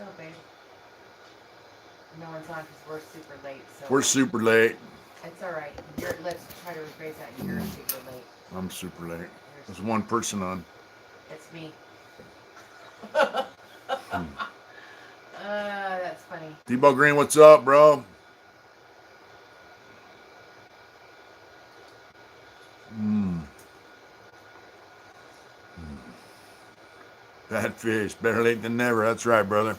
So, babe, no one's on because we're super late. So We're super late. it's all right. Let's try to rephrase that. You're super late. I'm super late. You're There's super. one person on. It's me. Hmm. That's funny. Debo Green, what's up, bro? Mm. Bad fish. Better late than never. That's right, brother.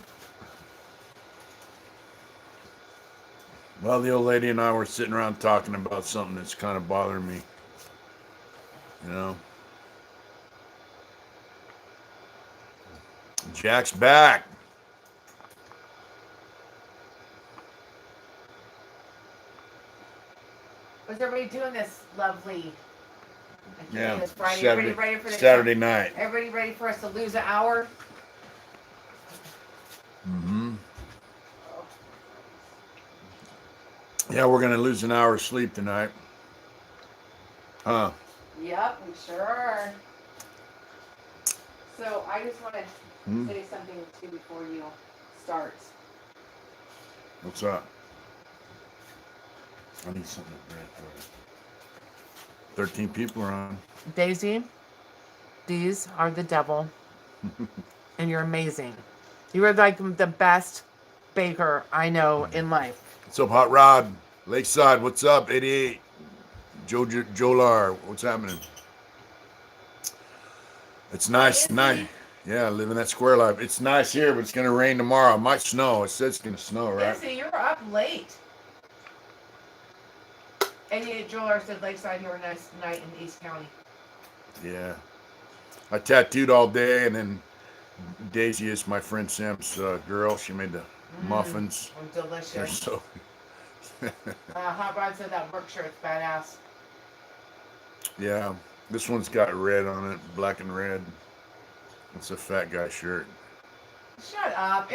Well, the old lady and I were sitting around talking about something that's kind of bothering me. You know, Jack's back. What's everybody doing this lovely? I can't believe Yeah, it's Friday. Everybody Saturday, ready for the Saturday night. Everybody ready for us to lose an hour? Mm-hmm. Yeah, we're gonna lose an hour of sleep tonight. Huh? Yep, we sure are. So I just want to Hmm? say something too before you start. What's up? I need something to drink for 13 people are on. Daisy, these are the devil, and you're amazing. You are like the best baker I know in life. What's up, Hot Rod? Lakeside, what's up? 88. Jolar, what's happening? It's nice, nice. Yeah, living that square life. It's nice here, but it's gonna rain tomorrow. It might snow. It says it's gonna snow, right? Izzy, you're up late. 88 Jeweler said Lakeside here a nice night in East County. Yeah. I tattooed all day, and then Daisy is my friend Sam's girl. She made the muffins. They're Delicious. so. Hot Rod said that work shirt's badass. Yeah, this one's got red on it, black and red. It's a fat guy shirt. Shut up.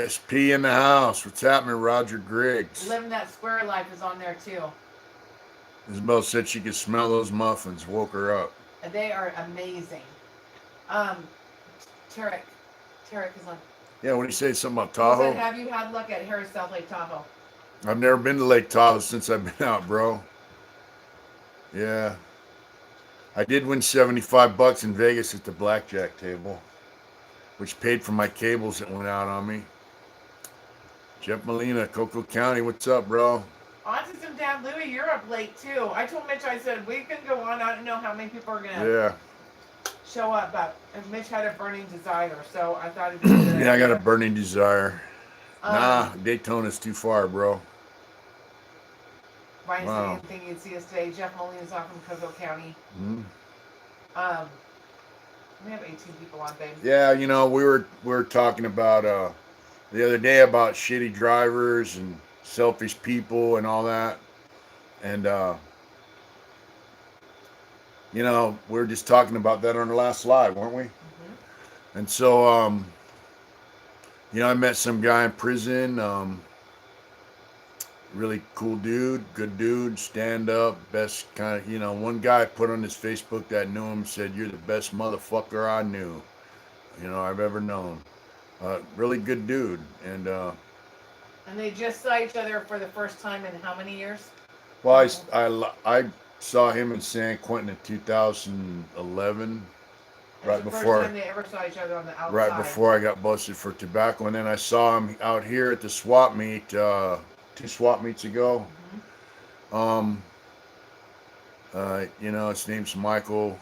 SP in the house. What's happening, Roger Griggs? Living that square life is on there too. Isabel said she could smell those muffins. Woke her up. They are amazing. Um, Tarek. Tarek is on. Yeah, what do you say? Something about He Tahoe? said, have you had luck at Harris South Lake Tahoe? I've never been to Lake Tahoe since I've been out, bro. Yeah. I did win $75 in Vegas at the blackjack table, which paid for my cables that went out on me. Jeff Molina, Cocoa County, what's up, bro? Autism Dad Louie, you're up late too. I told Mitch, I said, we can go on. I don't know how many people are going to Yeah. show up, but Mitch had a burning desire, so I thought it'd be good. Yeah, I got a burning desire. Um, Nah, Daytona's too far, bro. Ryan Wow. said anything you'd see us today. Jeff Molina's off from Cocoa County. Hmm. We have 18 people on, babe. Yeah, you know, we were talking about the other day about shitty drivers and selfish people and all that. And you know, we were just talking about that on the last live, weren't we? Mm-hmm. And so you know, I met some guy in prison, really cool dude, good dude, stand up, best kind of, you know, one guy put on his Facebook that knew him said, "You're the best motherfucker I knew, you know, I've ever known." Really good dude. And they just saw each other for the first time in how many years? Well, I saw him in San Quentin in 2011, right the before first time they ever saw each other on the outside. right before I got busted for tobacco, and then I saw him out here at the swap meet 2 swap meets ago. Mm-hmm. Um, you know, his name's Michael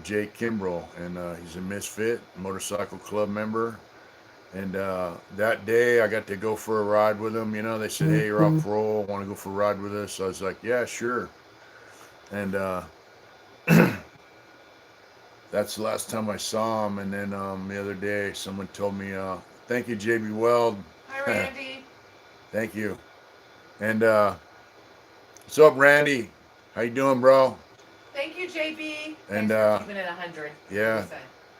J. Kimbrell, and he's a Misfit motorcycle club member. And that day, I got to go for a ride with him. You know, they said, "Hey, you're off parole. Want to go for a ride with us?" So I was like, "Yeah, sure." And that's the last time I saw him. And then the other day, someone told me, "Thank you, JB Weld." Hi, Randy. Thank you. And what's up, Randy? How you doing, bro? Thank you, JB. And Thanks for keeping it 100. yeah, 100%.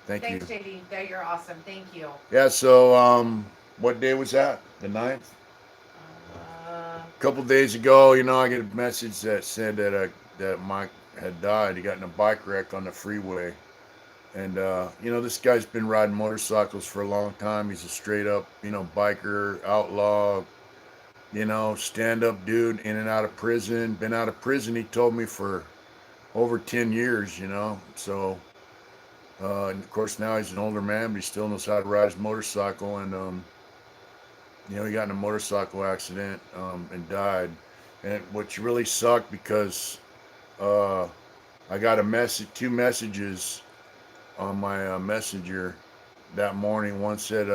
thank you. Thanks, JB. You're awesome. Thank you. Yeah. So what day was that? The 9th? Uh, A couple days ago, you know, I get a message that said that Mike had died. He got in a bike wreck on the freeway. And this guy's been riding motorcycles for a long time. He's a straight up, biker, outlaw, stand up dude, in and out of prison. Been out of prison, he told me, for over 10 years, So, and of course, now he's an older man, but he still knows how to ride his motorcycle. And, he got in a motorcycle accident and died. And which really sucked because uh, I got two messages on my messenger that morning. One said,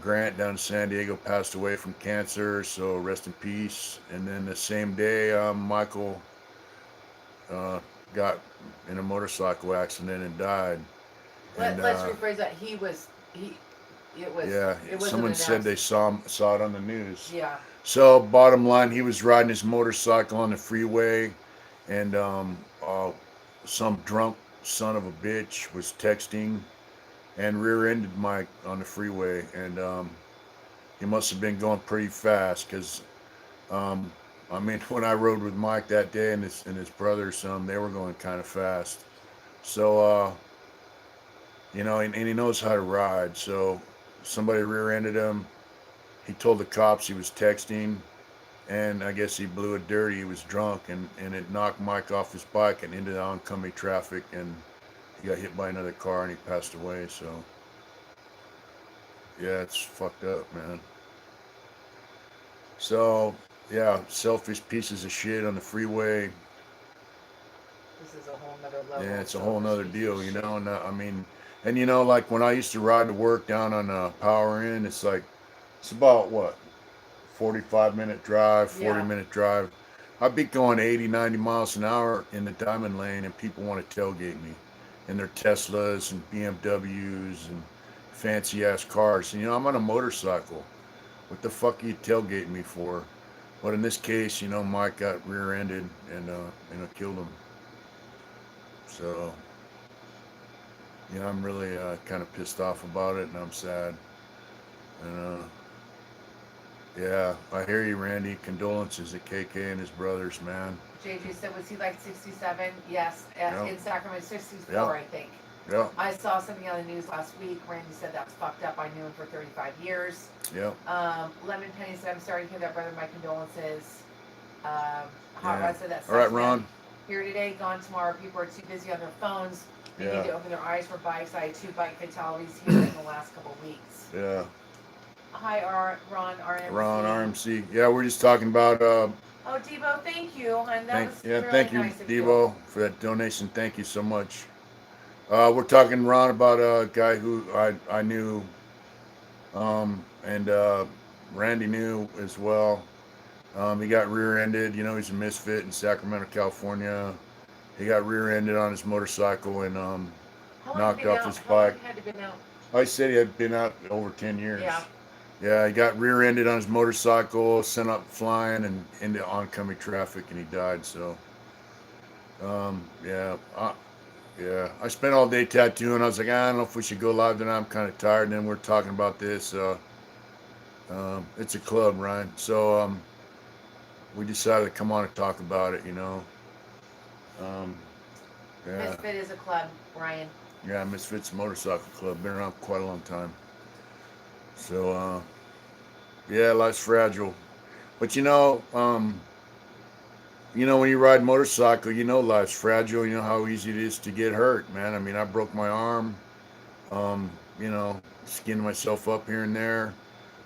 Grant down in San Diego passed away from cancer, so rest in peace. And then the same day, Michael uh, got in a motorcycle accident and died. And Let's rephrase that. He was he. It was. yeah, It wasn't someone said they announced. saw it on the news. Yeah. So bottom line, he was riding his motorcycle on the freeway, and some drunk son of a bitch was texting and rear-ended Mike on the freeway, and he must have been going pretty fast because, I mean, when I rode with Mike that day and his brother, they were going kind of fast. So, and he knows how to ride. So somebody rear-ended him. He told the cops he was texting, and I guess he blew it dirty. He was drunk, and it knocked Mike off his bike and into the oncoming traffic, and he got hit by another car and he passed away. So, yeah, it's fucked up, man. So, yeah, selfish pieces of shit on the freeway. This is a whole nother level. Yeah, of it's a whole nother selfish deal, shit. And I mean, and like when I used to ride to work down on Power Inn, it's about what, 45-minute drive, 40 Yeah. minute drive. I'd be going 80, 90 miles an hour in the diamond lane, and people want to tailgate me in their Teslas and BMWs and fancy ass cars. And I'm on a motorcycle. What the fuck are you tailgating me for? But in this case, Mike got rear-ended and killed him. So, I'm really kind of pissed off about it, and I'm sad. And yeah, I hear you, Randy. Condolences to KK and his brothers, man. JJ said, was he like 67? Yes. Yeah. In Sacramento, 64, Yeah. I think. Yeah, I saw something on the news last week. Randy said that's fucked up. I knew him for 35 years. yeah. Lemon Penny said, I'm sorry to hear that, brother. My condolences. Hot Yeah. Rod said that. All right, sucks, man. Ron. Here today, gone tomorrow. People are too busy on their phones. They Yeah. need to open their eyes for bikes. I had 2 bike fatalities here in the last couple of weeks. Yeah. Hi, Ron RMC. Ron RMC. Yeah, we're just talking about. Oh, Debo, thank you. And that was really Thank you, nice of Devo, for that donation. Thank you so much. We're talking, Ron, about a guy who I knew, and Randy knew as well. He got rear-ended. He's a misfit in Sacramento, California. He got rear-ended on his motorcycle and How long knocked had he been off out? his How long bike. had he been out? I said he had been out over 10 years. Yeah. Yeah, he got rear-ended on his motorcycle, sent up flying and into oncoming traffic, and he died. So, yeah, I spent all day tattooing. I was like, I don't know if we should go live tonight. I'm kind of tired. And then we're talking about this. It's a club, Ryan. So, we decided to come on and talk about it. Yeah, Misfit is a club, Ryan. yeah, Misfits Motorcycle Club. Been around quite a long time. So, yeah, life's fragile. But when you ride motorcycle, life's fragile. You know how easy it is to get hurt, man. I mean, I broke my arm, um, skinned myself up here and there.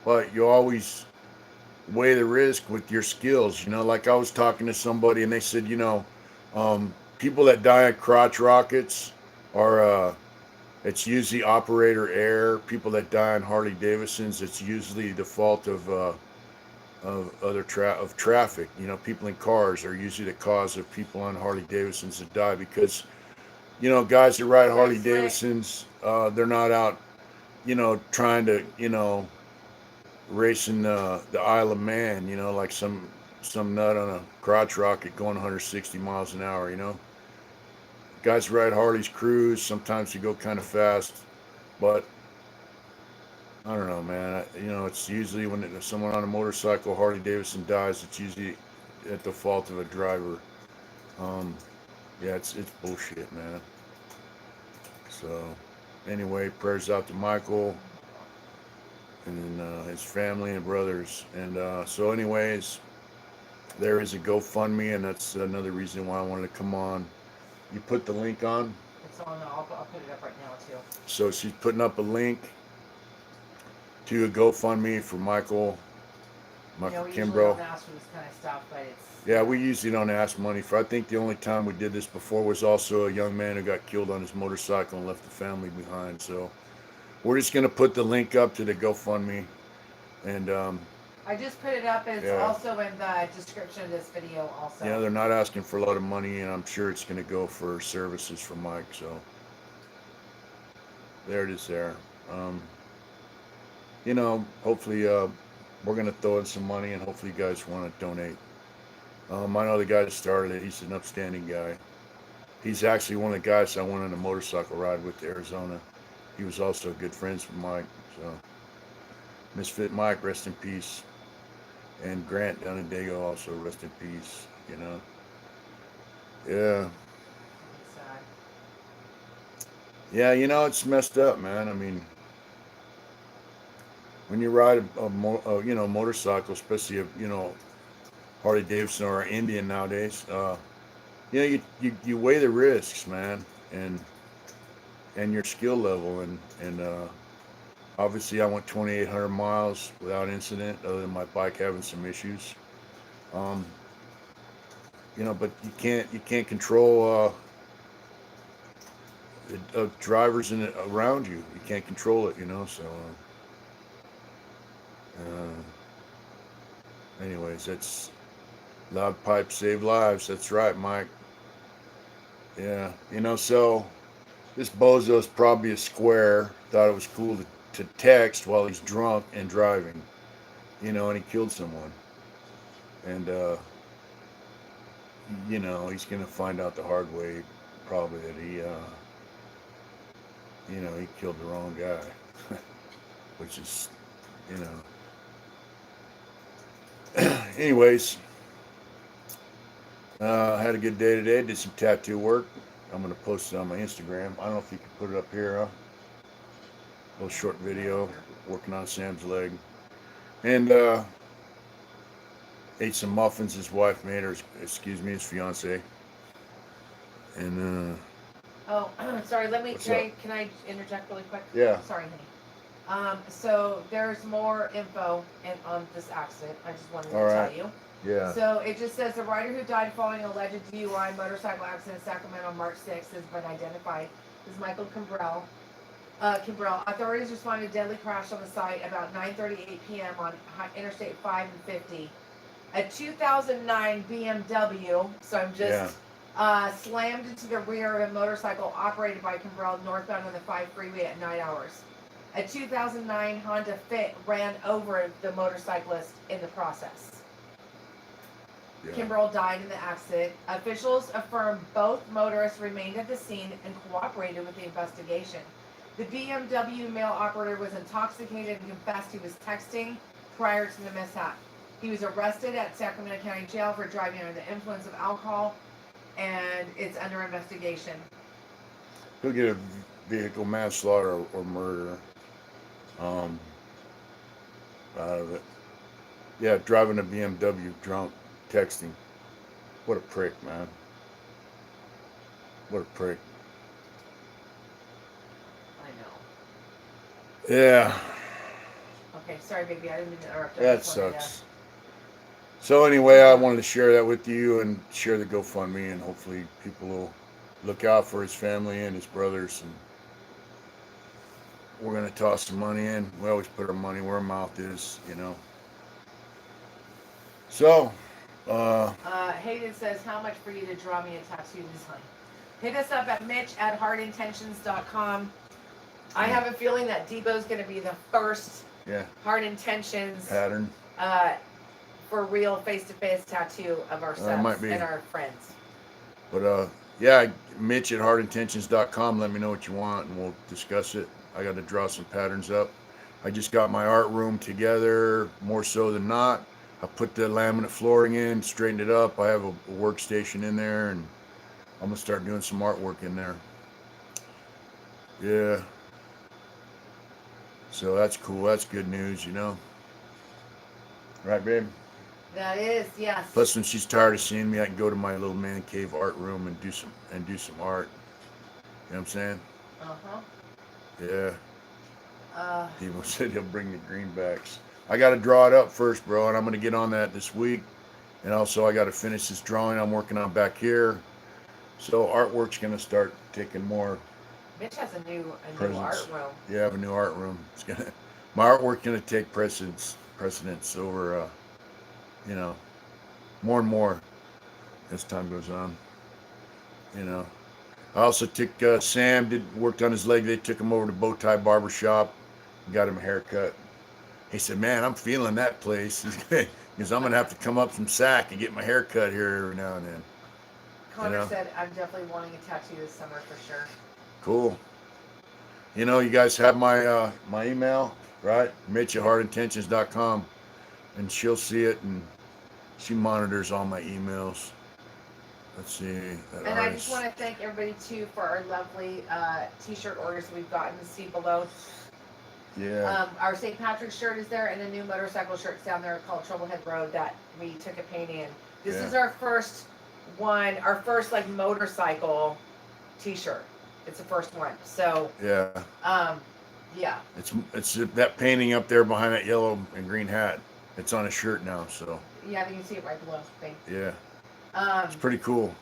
But you always weigh the risk with your skills. Like I was talking to somebody and they said, people that die on crotch rockets are, it's usually operator error. People that die on Harley Davidsons, it's usually the fault of traffic. People in cars are usually the cause of people on Harley Davidsons that die because, guys that ride Harley That's right. Davidsons, they're not out, trying to, racing the Isle of Man, like some nut on a crotch rocket going 160 miles an hour. Guys who ride Harleys cruise. Sometimes you go kind of fast, but I don't know, man. It's usually when someone on a motorcycle, Harley Davidson, dies, it's usually at the fault of a driver. Yeah, it's bullshit, man. So, anyway, prayers out to Michael and his family and brothers. And so, anyways, there is a GoFundMe, and that's another reason why I wanted to come on. You put the link on? It's on. I'll put it up right now too. So she's putting up a link to a GoFundMe for Michael We usually Kimbrough. don't ask for this kind of stuff, but it's. Yeah, we usually don't ask money for. I think the only time we did this before was also a young man who got killed on his motorcycle and left the family behind. So we're just gonna put the link up to the GoFundMe, and I just put it up. It's Yeah. also in the description of this video. Also. yeah, they're not asking for a lot of money, and I'm sure it's gonna go for services for Mike. So there it is. There. Hopefully we're gonna throw in some money, and hopefully you guys want to donate. I know the guy that started it. He's an upstanding guy. He's actually one of the guys I went on a motorcycle ride with to Arizona. He was also good friends with Mike. So, Misfit Mike, rest in peace. And Grant down in Dago, also rest in peace. Yeah. It's sad. Yeah, it's messed up, man. I mean, when you ride a motorcycle, especially Harley Davidson or Indian nowadays, you weigh the risks, man, and your skill level, and obviously I went 2,800 miles without incident, other than my bike having some issues. But you can't control drivers around you. You can't control it, So, anyways, that's loud pipes save lives. That's right, Mike. Yeah, so this bozo's probably a square. Thought it was cool to text while he's drunk and driving, and he killed someone. And he's gonna find out the hard way, probably, that he killed the wrong guy, which is, anyways. I had a good day today. Did some tattoo work. I'm going to post it on my Instagram. I don't know if you can put it up here, huh? A little short video working on Sam's leg. And ate some muffins his wife made, or his fiance. And Oh, sorry. What's up? Can I interject really quick? Yeah. Sorry, honey. So there's more info on this accident. I just wanted to All right. tell you. Yeah. So it just says the rider who died following an alleged DUI motorcycle accident in Sacramento on March 6th has been identified as Michael Kimbrell. Authorities responded to a deadly crash on the site about 9:38 p.m. on Interstate 5 and 50. A 2009 BMW, so I'm just slammed into the rear of a motorcycle operated by Kimbrell northbound on the 5 freeway at night hours. A 2009 Honda Fit ran over the motorcyclist in the process. Yeah. Kimbrell died in the accident. Officials affirm both motorists remained at the scene and cooperated with the investigation. The BMW male operator was intoxicated and confessed he was texting prior to the mishap. He was arrested at Sacramento County Jail for driving under the influence of alcohol, and it's under investigation. He'll get a vehicle manslaughter or murder out of it. Yeah, driving a BMW drunk, texting. What a prick, man. What a prick. I know. Yeah, Okay, sorry, baby. I didn't mean to interrupt. I that just wanted to- sucks. So anyway, I wanted to share that with you and share the GoFundMe, and hopefully people will look out for his family and his brothers. And we're gonna toss some money in. We always put our money where our mouth is, So, Hayden says, how much for you to draw me a tattoo design? Hit us up at mitch@hardintentions.com. I have a feeling that Debo's going to be the first yeah, Hard Intentions pattern. for real face-to-face tattoo of ourselves might be. and our friends. But yeah, Mitch at hardintentions.com. Let me know what you want, and we'll discuss it. I got to draw some patterns up. I just got my art room together, more so than not. I put the laminate flooring in, straightened it up. I have a workstation in there, and I'm gonna start doing some artwork in there. Yeah. So that's cool. That's good news, you know. Right, babe? That is, yes. Plus, when she's tired of seeing me, I can go to my little man cave art room and do some art. You know what I'm saying? Uh-huh. Yeah. Uh, People said he'll bring the greenbacks. I got to draw it up first, bro, and I'm going to get on that this week. And also, I got to finish this drawing I'm working on back here. So artwork's going to start taking more Mitch has a new presence. art room. Yeah, I have a new art room. It's gonna, my artwork's going to take precedence over, you know, more and more as time goes on. You know, I also took Sam worked on his leg. They took him over to Bowtie Barber Shop, got him a haircut. He said, "Man, I'm feeling that place." Because I'm gonna have to come up from Sac and get my hair cut here every now and then. Connor know? said, I'm definitely wanting a tattoo this summer for sure. Cool. You know, you guys have my my email, right? Mitch@heartintentions.com, and she'll see it, and she monitors all my emails. Let's see. And I just want to thank everybody too for our lovely t-shirt orders we've gotten. See below. Yeah. Our St. Patrick's shirt is there, and the new motorcycle shirt's down there called Troublehead Road that we took a paint in. This is our first one, our first like motorcycle t-shirt. It's the first one. So Yeah. yeah. It's that painting up there behind that yellow and green hat. It's on a shirt now, so. Yeah, you can see it right below. Thank you. Yeah. It's pretty cool.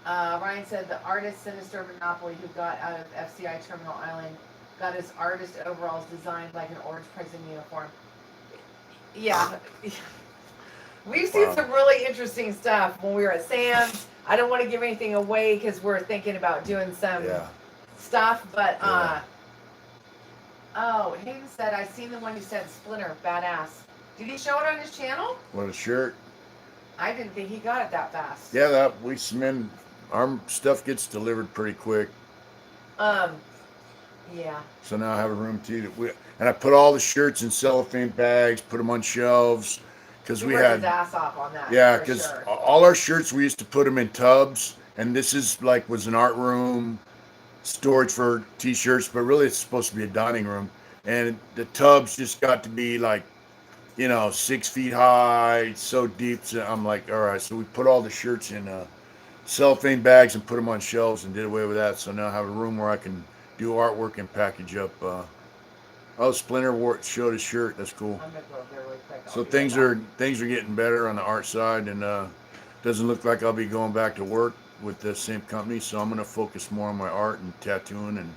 Ryan said the artist Sinister Monopoly who got out of FCI Terminal Island got his artist overalls designed like an orange prison uniform. Yeah. We've seen some really interesting stuff when we were at Sam's. I don't want to give anything away because we're thinking about doing some stuff, but oh, Hayden said, I seen the one you sent, Splinter, badass. Did he show it on his channel? What a shirt. I didn't think he got it that fast. Yeah, our stuff gets delivered pretty quick. Yeah. So now I have a room too. And I put all the shirts in cellophane bags, put them on shelves, because we had his ass off on that. Yeah, because all our shirts we used to put them in tubs, and this was an art room, storage for t-shirts, but really it's supposed to be a dining room, and the tubs just got to be like, 6 feet high, so deep. So I'm like, all right. So we put all the shirts in cellophane bags and put them on shelves and did away with that. So now I have a room where I can do artwork and package up. Splinter showed his shirt. That's cool. I'm gonna go there really quick. So things are getting better on the art side, and doesn't look like I'll be going back to work with the same company. So I'm gonna focus more on my art and tattooing and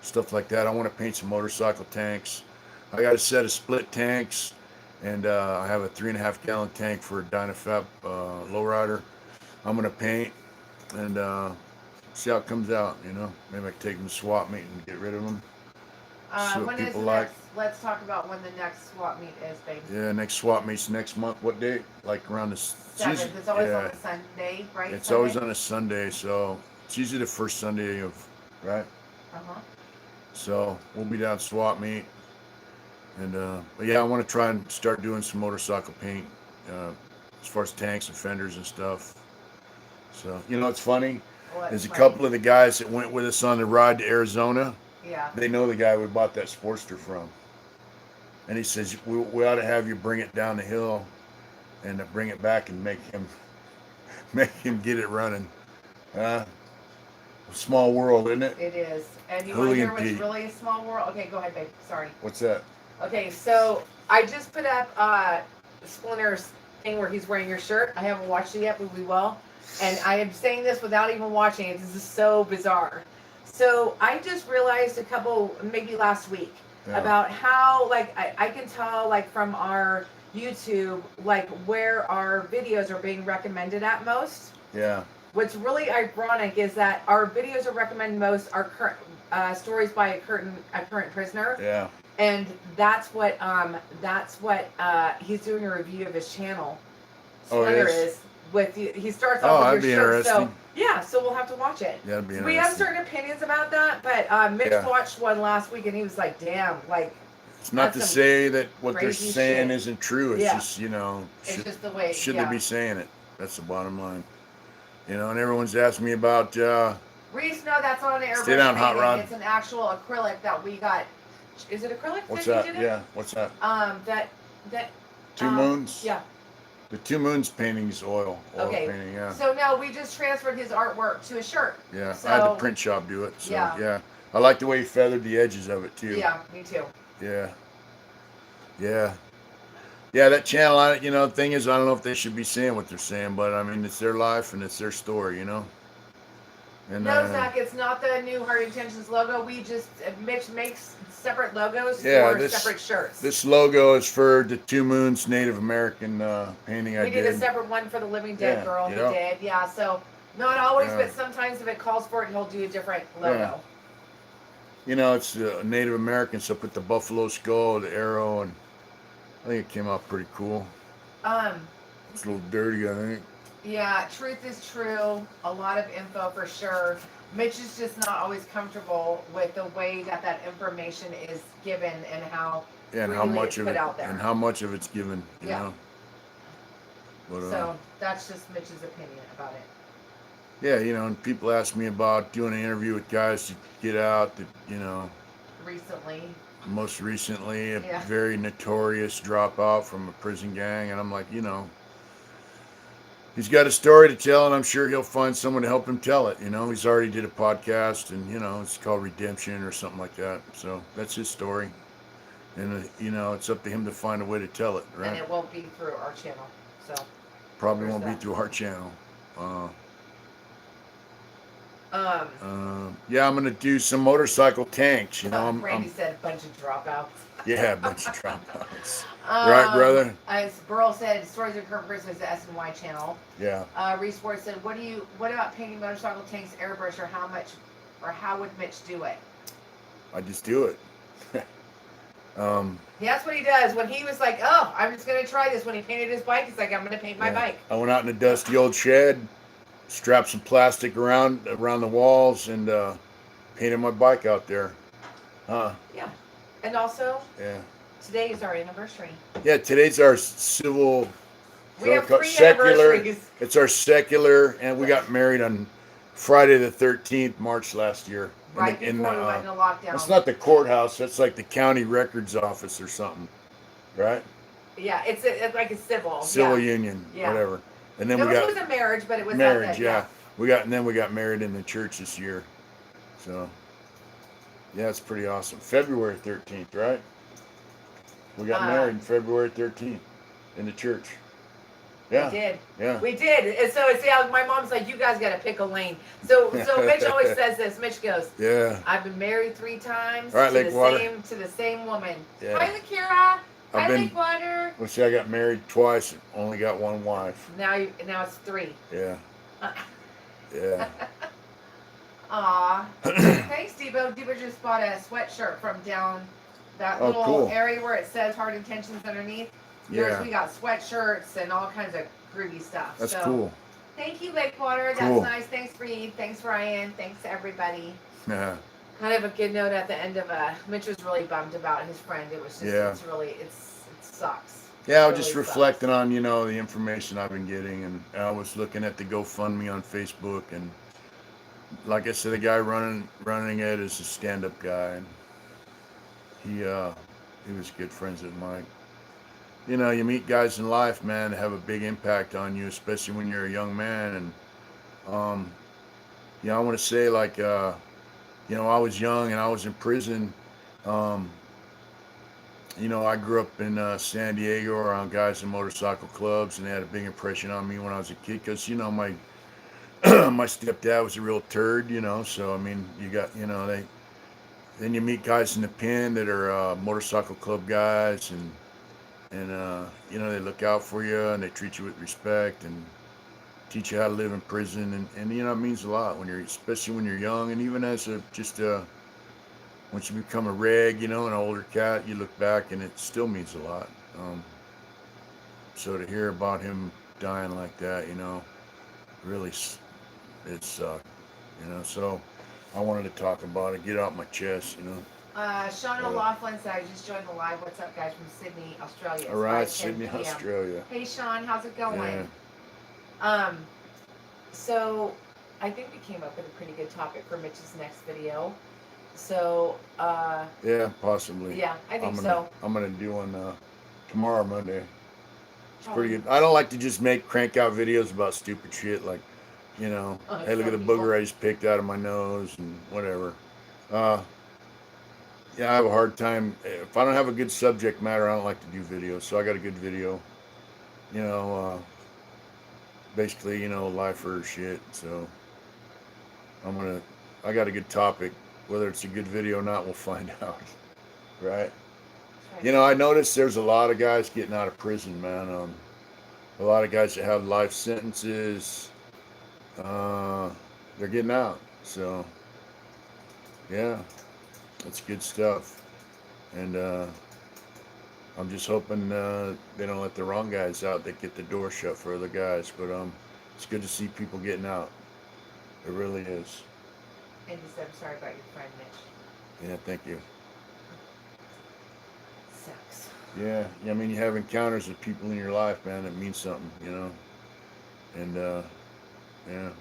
stuff like that. I want to paint some motorcycle tanks. I got a set of split tanks, and I have a 3.5 gallon tank for a Dynafab lowrider. I'm gonna paint and see how it comes out. Maybe I can take them to swap meet and get rid of them. When is the next? Let's talk about when the next swap meet is, babe. Yeah, next swap meet's next month. What date? Like around the 7th. It's always on a Sunday, right? It's always on a Sunday, so it's usually the first Sunday of, right? So we'll be down at swap meet, and but yeah, I want to try and start doing some motorcycle paint, as far as tanks and fenders and stuff. So it's funny. There's a couple of the guys that went with us on the ride to Arizona. Yeah. They know the guy we bought that Sportster from. And he says, we ought to have you bring it down the hill and bring it back and make him get it running. Small world, isn't it? It is. And you want to hear what's really a small world? Okay, go ahead, babe. Sorry. What's that? Okay, so I just put up Splinter's thing where he's wearing your shirt. I haven't watched it yet, but we will. And I am saying this without even watching it. This is so bizarre. So I just realized maybe last week, about how, I can tell, from our YouTube, where our videos are being recommended at most. Yeah. What's really ironic is that our videos are recommended most are stories by a current prisoner. Yeah. And that's what he's doing a review of his channel. Splinter is. He starts off with your shirt, so yeah, so we'll have to watch it. Yeah, that'd be interesting. We have certain opinions about that, but Mitch watched one last week and he was like, "Damn, it's not to say that what they're saying shit isn't true. It's just it's just the way. Should they be saying it? That's the bottom line. And everyone's asked me about Reese, no, that's not an airbrush Stay down, Hot painting. Rod. It's an actual acrylic that we got. Is it acrylic? What's that that? you did it? Yeah, what's that? That. Two Moons? Yeah. The Two Moons painting is oil Okay. painting, yeah. So no, we just transferred his artwork to a shirt. Yeah, So, I had the print shop do it, so Yeah. yeah. I like the way he feathered the edges of it too. Yeah, me too. Yeah. Yeah. Yeah, that channel, the thing is, I don't know if they should be saying what they're saying, but I mean, it's their life and it's their story, And No, Zach, it's not the new Heart Intentions logo. We just Mitch makes separate logos for separate shirts. This logo is for the Two Moons Native American painting I we did. did a separate one for the Living Dead Yeah, girl. yeah. He did, yeah. So not always, Yeah. but sometimes if it calls for it, he'll do a different logo. It's Native American, so put the buffalo skull, the arrow, and I think it came out pretty cool. It's a little dirty, I think. Yeah, truth is true. A lot of info for sure. Mitch is just not always comfortable with the way that information is given and how Yeah, and freely how much it's of put it out there. and how much of it's given, you Yeah. know. But, So that's just Mitch's opinion about it. yeah, and people ask me about doing an interview with guys to get out that, Recently, most recently a Yeah. very notorious dropout from a prison gang, and I'm like, he's got a story to tell, and I'm sure he'll find someone to help him tell it. He's already did a podcast, and it's called Redemption or something like that. So that's his story, and it's up to him to find a way to tell it, right? and it won't be through our channel. So Probably there's won't be that. through our channel. Um, Yeah, I'm gonna do some motorcycle tanks. Randy said a bunch of dropouts. Yeah, a bunch of dropouts. Right, brother? As Burl said, Stories of Kurt Christmas, the SNY channel. Yeah. Reese Ward said, what about painting motorcycle tanks airbrush, or how would Mitch do it? I just do it. Yeah, that's what he does. When he was like, oh, I'm just going to try this. When he painted his bike, he's like, I'm going to paint my bike. I went out in a dusty old shed, strapped some plastic around the walls, and painted my bike out there. Yeah. And also, Yeah. today is our anniversary. Yeah, today's our civil. We have 3 secular. anniversaries. It's our secular, and we got married on Friday the 13th, March last year. Right before we went into lockdown. That's not the courthouse. That's like the county records office or something, right? Yeah, it's like a civil. Civil yeah. union, Yeah. whatever. And then No, we got it was a marriage, but it was marriage. Not that, Yeah, we got married in the church this year. So, yeah, it's pretty awesome. February 13th, right? We got married February 13th in the church. Yeah. We did. Yeah. We did. And so see how my mom's like, you guys got to pick a lane. So Mitch always says this. Mitch goes, Yeah. I've been married 3 times All right, to Lakewater. the same woman. Yeah. Hi, Lakira. I've Hi, been- Lakewater. Well, see, I got married twice and only got one wife. Now it's 3. Yeah. Yeah. Aw. Thanks, Debo. Debo just bought a sweatshirt from down that Oh, little cool. area where it says Heart Intentions underneath. Yeah. We got sweatshirts and all kinds of groovy stuff. That's so, cool. Thank you, Lakewater. Cool. That's nice. Thanks, Reed. Thanks, Ryan. Thanks to everybody. Yeah. Kind of a good note at the end of Mitch was really bummed about his friend. It was just, Yeah. it sucks. Yeah, I was Really just sucks. reflecting on, the information I've been getting, and I was looking at the GoFundMe on Facebook, and like I said, the guy running it is a stand-up guy, and he was good friends with Mike. You meet guys in life, man, that have a big impact on you, especially when you're a young man, and I want to say, like, I was young and I was in prison. I grew up in San Diego around guys in motorcycle clubs, and they had a big impression on me when I was a kid because, my my stepdad was a real turd, so, I mean, you got, then you meet guys in the pen that are motorcycle club guys, and they look out for you, and they treat you with respect, and teach you how to live in prison, and it means a lot especially when you're young, and even as once you become a reg, an older cat, you look back and it still means a lot. So to hear about him dying like that, really, it sucked, so I wanted to talk about it, get it out my chest, Sean O'Laughlin said, I just joined the live. What's up, guys, from Sydney, Australia? All right, It's 5:10 Sydney, p.m. Australia. Hey, Sean, how's it going? Yeah. So I think we came up with a pretty good topic for Mitch's next video. So, Yeah, possibly. yeah, I think I'm gonna do one tomorrow, Monday. It's Oh. pretty good. I don't like to just crank out videos about stupid shit like, hey, look at the some booger I just picked out of my nose and whatever. Yeah, I have a hard time. If I don't have a good subject matter, I don't like to do videos. So I got a good video, you know, basically, lifer shit. So I got a good topic. Whether it's a good video or not, we'll find out. Right? Right. I noticed there's a lot of guys getting out of prison, man. A lot of guys that have life sentences, they're getting out. So, yeah, that's good stuff. And I'm just hoping they don't let the wrong guys out that get the door shut for other guys. But it's good to see people getting out. It really is. And he said, I'm sorry about your friend, Mitch. Yeah, thank you. Sucks. Yeah, I mean, you have encounters with people in your life, man, that means something, And, yeah.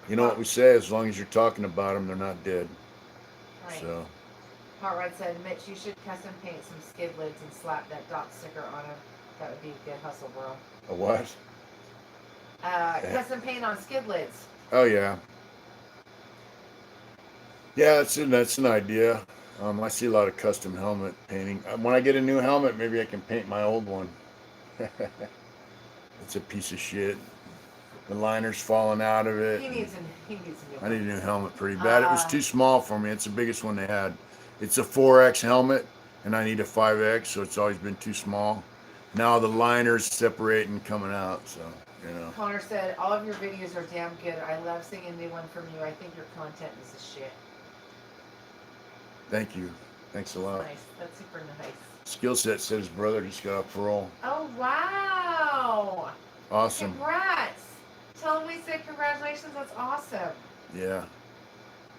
You know what we say, as long as you're talking about them, they're not dead. Right. So, Hot Rod said, Mitch, you should custom paint some skid lids and slap that dot sticker on them. That would be a good hustle, bro. a what? Custom paint on skid lids. Oh, yeah. Yeah, that's an idea. I see a lot of custom helmet painting. When I get a new helmet, maybe I can paint my old one. It's a piece of shit. The liner's falling out of it. He needs a new I need a one. new helmet pretty bad. It was too small for me. It's the biggest one they had. It's a 4X helmet, and I need a 5X, so it's always been too small. Now the liner's separating, coming out, so, Connor said, all of your videos are damn good. I love seeing a new one from you. I think your content is a shit. Thank you. Thanks a lot. Nice. That's super nice. Skill Set said his brother just got off parole. Oh, wow. Awesome. Congrats. Tell him we said congratulations. That's awesome. Yeah.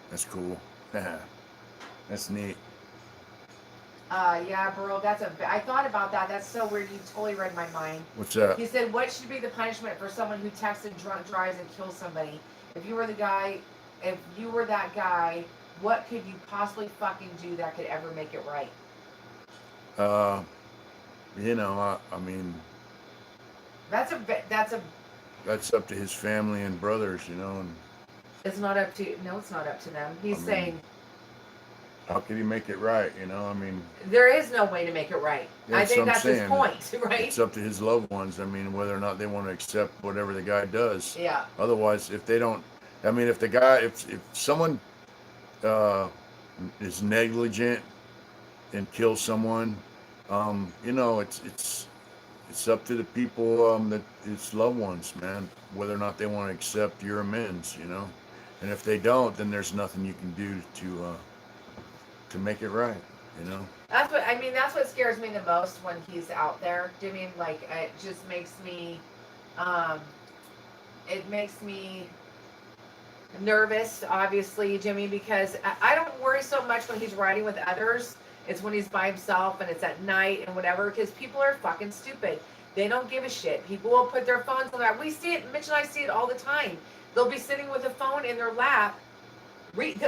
That's cool. That's neat. Yeah, bro, I thought about that. That's so weird. You totally read my mind. What's that? He said, what should be the punishment for someone who texted drunk drives and kills somebody? If you were that guy, what could you possibly fucking do that could ever make it right? I mean, That's that's up to his family and brothers, and it's not up to, no, it's not up to them. He's saying, how could he make it right? I mean, there is no way to make it right. I think that's his point, right? It's up to his loved ones. I mean, whether or not they want to accept whatever the guy does. Yeah. Otherwise, if they don't, I mean, if someone is negligent and kills someone, it's up to the people that it's loved ones, man. Whether or not they want to accept your amends, and if they don't, then there's nothing you can do to make it right, That's what scares me the most when he's out there. I mean, like, it just makes me, nervous, obviously, Jimmy, because I don't worry so much when he's riding with others. It's when he's by himself and it's at night and whatever, because people are fucking stupid. They don't give a shit. People will put their phones on that. We see it, Mitch and I see it all the time. They'll be sitting with a phone in their lap.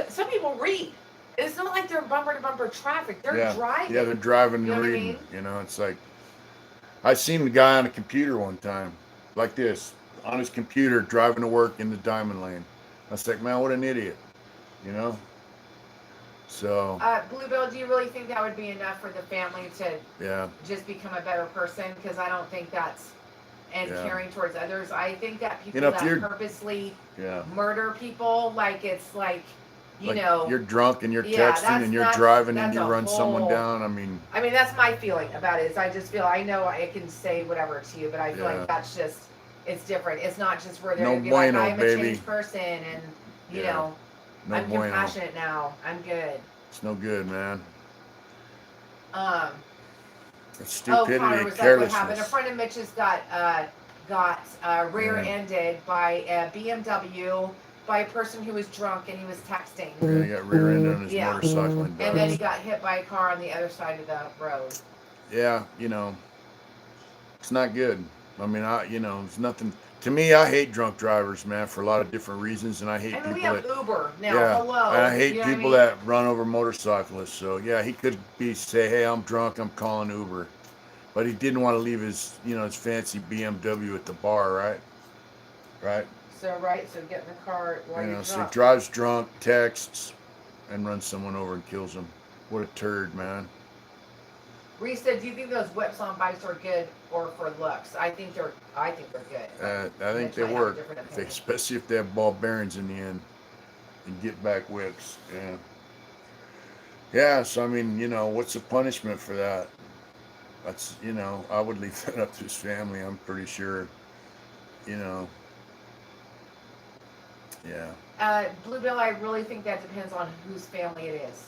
Some people read. It's not like they're bumper to bumper traffic. They're driving. Yeah, they're driving You and know what I reading. mean? It's like, I seen the guy on a computer one time, like this, on his computer, driving to work in the diamond lane. I was like, man, what an idiot, So, Bluebell, do you really think that would be enough for the family to just become a better person? Because I don't think that's, and caring towards others. I think that people that purposely murder people, like it's like, you're drunk and you're texting and you're driving and you run someone down. I mean, that's my feeling about it. Is I just feel, I know I can say whatever to you, but I feel like that's just, it's different. It's not just where they're going to be like, I'm a changed person and, I'm compassionate now. I'm good. It's no good, man. It's Connor stupidity, was carelessness. Like, what happened? A friend of Mitch's got rear-ended by a BMW by a person who was drunk and he was texting. Yeah, he got rear-ended on his motorcycle and died. And then he got hit by a car on the other side of the road. Yeah, it's not good. I mean, it's nothing. To me, I hate drunk drivers, man, for a lot of different reasons, and I hate I mean, we people have that, Uber now. yeah, Hello. and I hate You know what I people mean? that run over motorcyclists. So yeah, he could be say, hey, I'm drunk, I'm calling Uber, but he didn't want to leave his, his fancy BMW at the bar, right? Right? So right, so get in the car while you're So he drunk. drives drunk, texts, and runs someone over and kills him. What a turd, man. Reese said, "Do you think those whips on bikes are good or for looks?" I think they're good. I think Mitch they might have a work, different if they, opinion. especially if they have ball bearings in the end and get back whips. Yeah. Yeah, so I mean, what's the punishment for that? That's, I would leave that up to his family. I'm pretty sure, you know, yeah, Bluebill, I really think that depends on whose family it is.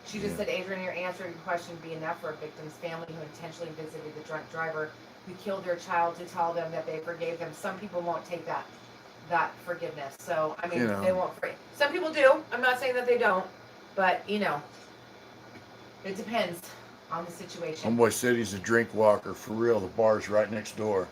She just yeah, said, Adrian, your answer to your question would be enough for a victim's family who intentionally visited the drunk driver who killed their child to tell them that they forgave them. Some people won't take that forgiveness. So I you mean, they know. won't free. Some people do. I'm not saying that they don't, but it depends on the situation. Homeboy said he's a drink walker for real. The bar's right next door.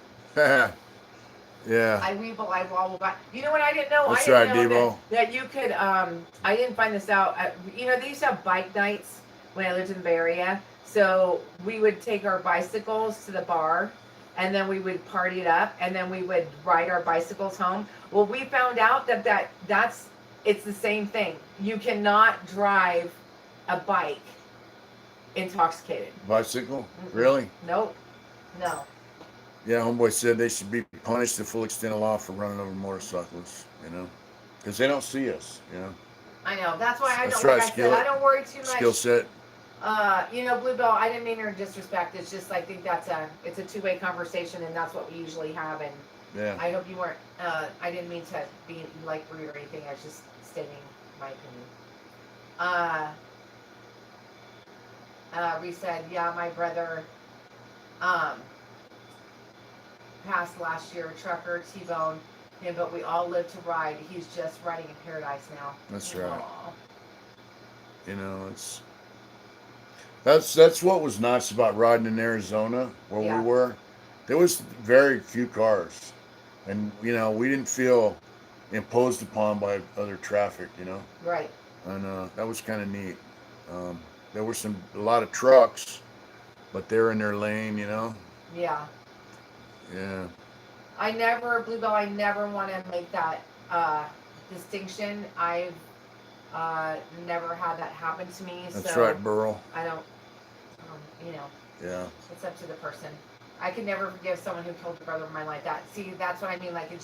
Yeah, We believe all about. You know what I didn't know? I that's didn't right, know Devo. that you could. I didn't find this out. They used to have bike nights when I lived in the Bay Area. So we would take our bicycles to the bar, and then we would party it up, and then we would ride our bicycles home. Well, we found out that's it's the same thing. You cannot drive a bike intoxicated. Bicycle? Mm-mm. Really? Nope. No. Yeah, homeboy said they should be punished to full extent of law for running over motorcyclists, because they don't see us, I know. That's why I That's don't. Like right, I said, I don't worry too skill much. set. Bluebell, I didn't mean her in disrespect. It's just I think it's a two-way conversation, and that's what we usually have. And Yeah. I hope you weren't. I didn't mean to be like rude or anything. I was just stating my opinion. Reese said, yeah, my brother, passed last year. Trucker T-bone him, but we all live to ride. He's just riding in paradise now. That's right. Aw. It's that's what was nice about riding in Arizona where Yeah. we were. There was very few cars, and we didn't feel imposed upon by other traffic. Right. And that was kind of neat. There were a lot of trucks, but they're in their lane. Yeah. Yeah. Bluebell, I never want to make that distinction. I've never had that happen to me. That's so right, Burl. I don't, Yeah. it's up to the person. I could never forgive someone who killed a brother of mine like that. See, that's what I mean. Like, it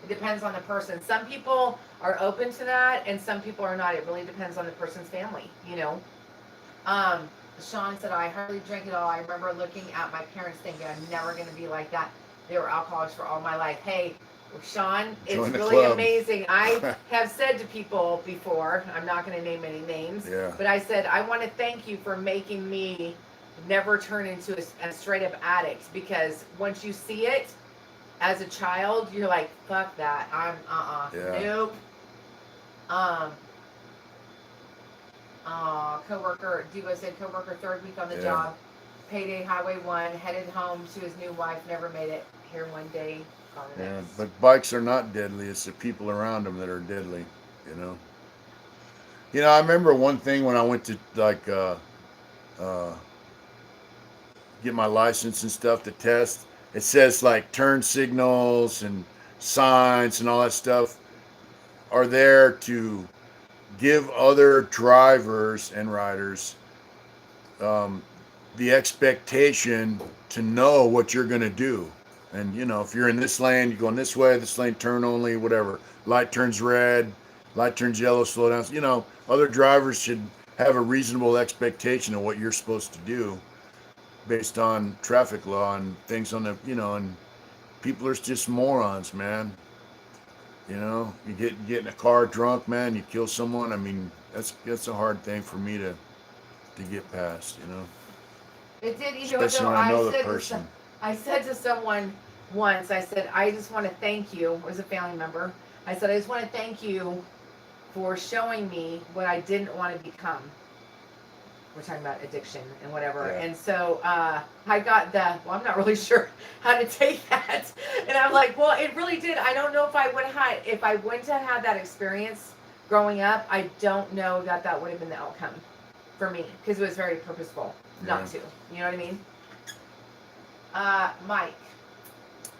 depends on the person. Some people are open to that, and some people are not. It really depends on the person's family, Sean said, I hardly drank at all. I remember looking at my parents thinking, I'm never going to be like that. They were alcoholics for all my life. Hey, Sean, it's Join the really club. amazing. I have said to people before, I'm not going to name any names, Yeah. but I said, I want to thank you for making me never turn into a straight up addict, because once you see it as a child, you're like, fuck that. I'm, Yeah. nope. Coworker, Diva said, coworker, third week on the Yeah. job, payday Highway 1, headed home to his new wife, never made it here one day. Gone the Yeah. next. But bikes are not deadly. It's the people around them that are deadly. I remember one thing when I went to get my license and stuff to test. It says like turn signals and signs and all that stuff are there to give other drivers and riders the expectation to know what you're going to do. And if you're in this lane, you're going this way, this lane turn only, whatever. Light turns red, light turns yellow, slow down. Other drivers should have a reasonable expectation of what you're supposed to do based on traffic law and things on the, and people are just morons, man. You get in a car drunk, man, you kill someone. I mean, that's a hard thing for me to get past, It did, Especially when I know the person. I said to someone once, I said, I just want to thank you, as a family member. I said, I just want to thank you for showing me what I didn't want to become. we're talking about addiction and whatever. Yeah. And so I got I'm not really sure how to take that. And I'm like, well, it really did. I don't know if I would have, if I wouldn't have had that experience growing up, I don't know that would have been the outcome for me, because it was very purposeful not to. You know what I mean?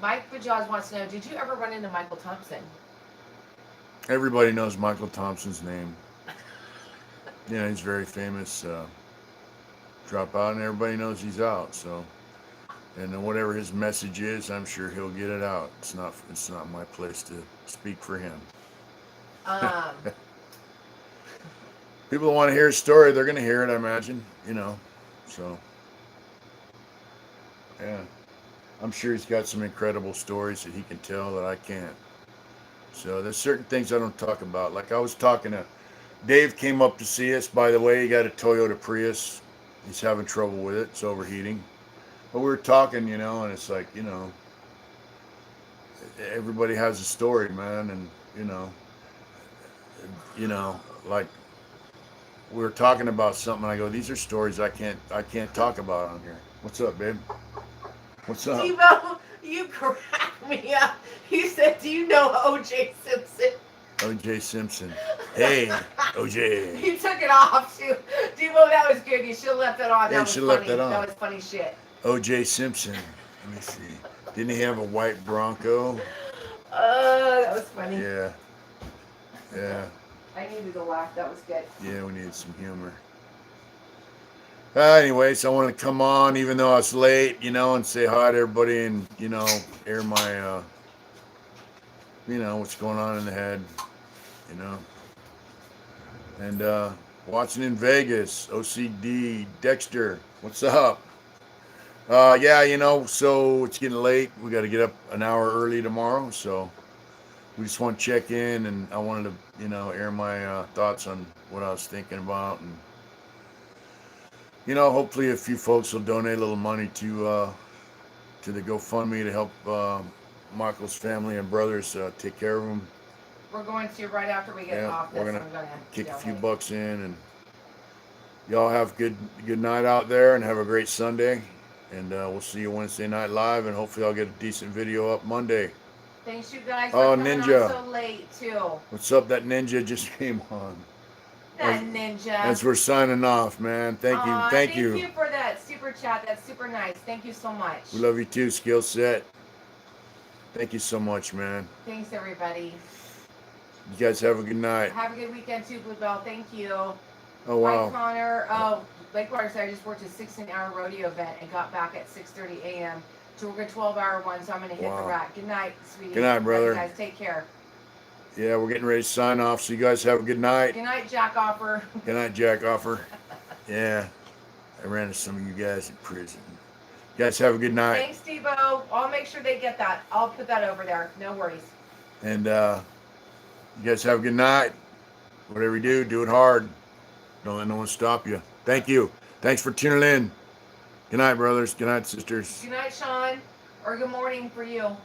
Mike Bajaj wants to know, did you ever run into Michael Thompson? Everybody knows Michael Thompson's name. Yeah, he's very famous. Drop out, and everybody knows he's out. So, and then whatever his message is, I'm sure he'll get it out. It's not my place to speak for him. People want to hear his story, they're going to hear it, I imagine. So yeah, I'm sure he's got some incredible stories that he can tell that I can't. So there's certain things I don't talk about. Like I was talking to Dave, came up to see us. By the way, he got a Toyota Prius. He's having trouble with it. It's overheating. But we were talking, and it's like, everybody has a story, man. And, like we were talking about something. And I go, these are stories I can't talk about on here. What's up, babe? What's up? Steve-O, you cracked me up. You said, do you know O.J. Simpson? O.J. Simpson. Hey, O.J. You took it off, too. Devo, that was good. You should have left that on. Yeah, That was should've funny. left that on. That was funny shit. O.J. Simpson. Let me see. Didn't he have a white Bronco? That was funny. Yeah. Yeah. I needed to laugh. That was good. Yeah, we needed some humor. Anyways, I wanted to come on, even though I was late, and say hi to everybody and, air my, what's going on in the head, And watching in Vegas, OCD, Dexter, what's up? Yeah, so it's getting late. We got to get up an hour early tomorrow, so we just want to check in, and I wanted to, air my thoughts on what I was thinking about, and hopefully a few folks will donate a little money to the GoFundMe to help Michael's family and brothers take care of him. We're going to right after we get off this. We're gonna I'm gonna kick a donate. few bucks in, and y'all have good night out there, and have a great Sunday. And we'll see you Wednesday night live, and hopefully I'll get a decent video up Monday. Thanks, you guys, Oh, for coming Ninja. on so late, too. What's up? That Ninja just came on. That Ninja. As we're signing off, man. Thank you. Aw, Thank Thank you. you for that super chat. That's super nice. Thank you so much. We love you too, Skill Set. Thank you so much, man. Thanks, everybody. You guys have a good night. Have a good weekend, too, Bluebell. Thank you. Oh, Hi, wow. Connor. Oh, Lakewater said I just worked a 16-hour rodeo event and got back at 6:30 a.m. to work a 12-hour one, so I'm going to hit Wow. the rack. Good night, sweetie. Good night, Love brother. You guys, take care. Yeah, we're getting ready to sign off, so you guys have a good night. Good night, Jack Offer. Good night, Jack Offer. Yeah, I ran into some of you guys in prison. You guys have a good night. Thanks, Steve-O. I'll make sure they get that. I'll put that over there. No worries. And you guys have a good night. Whatever you do it hard. Don't let no one stop you. Thank you. Thanks for tuning in. Good night, brothers. Good night, sisters. Good night, Sean. Or good morning for you.